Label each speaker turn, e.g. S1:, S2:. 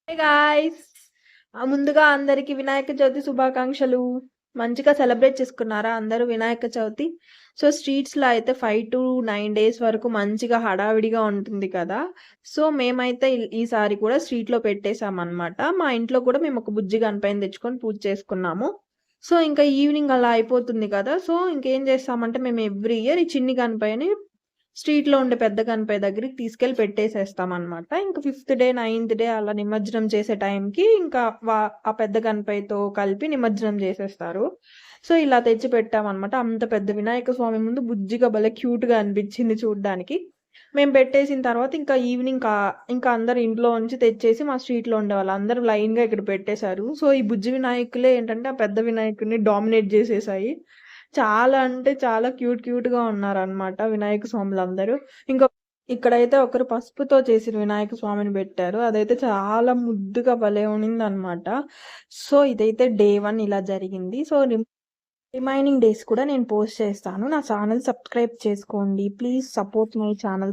S1: Hey guys! ముందుగా అందరికి వినాయక చవితి శుభాకాంక్షలు. మంచిగా సెలబ్రేట్ చేసుకున్నారా అందరూ వినాయక చవితి? సో, స్ట్రీట్స్‌లో అయితే 5-9 డేస్ వరకు మంచిగా హడావిడిగా ఉంటుంది కదా! సో, మేమైతే ఈసారి కూడా స్ట్రీట్‌లో పెట్టేసామనమాట. మా ఇంట్లో కూడా మేము ఒక బుజ్జి గణపయ్యని తెచ్చుకొని పూజ చేసుకున్నాము. సో, ఇంకా ఈవినింగ్ అలా అయిపోతుంది కదా! సో, ఇంకేం చేస్తామంటే మేము ఎవ్రీ ఇయర్ ఈ చిన్ని గణపయ్యని స్ట్రీట్‌లో ఉండే పెద్ద గణపయ్య దగ్గరికి తీసుకెళ్ళి పెట్టేసేస్తామనమాట. ఇంక ఫిఫ్త్ డే, నైన్త్ డే అలా నిమజ్జనం చేసే టైంకి ఇంకా ఆ పెద్ద గణపయ్యతో కలిపి నిమజ్జనం చేసేస్తారు. సో, ఇలా తెచ్చి పెట్టామనమాట. అంత పెద్ద వినాయక స్వామి ముందు బుజ్జిగా భలే క్యూట్‌గా అనిపిచ్చింది చూడ్డానికి. మేము పెట్టేసిన తర్వాత ఇంకా ఈవినింగ్ ఇంకా అందరూ ఇంట్లో నుంచి తెచ్చేసి మా స్ట్రీట్‌లో ఉండేవాళ్ళు అందరూ లైన్‌గా ఇక్కడ పెట్టేశారు. సో, ఈ బుజ్జి వినాయకులే ఏంటంటే ఆ పెద్ద వినాయకుడిని డామినేట్ జేసేశాయి. చాలా అంటే చాలా క్యూట్‌గా ఉన్నారనమాట వినాయక స్వాములందరూ. ఇంకొ ఇక్కడైతే ఒకరు పసుపుతో చేసిన వినాయక స్వామిని పెట్టారు. అదైతే చాలా ముద్దుగా భలే ఉన్నిందనమాట. సో, ఇదైతే డే 1 ఇలా జరిగింది. సో, రిమైనింగ్ డేస్ కూడా నేను పోస్ట్ చేస్తాను. నా ఛానెల్ సబ్స్క్రైబ్ చేసుకోండి. Please support my channel.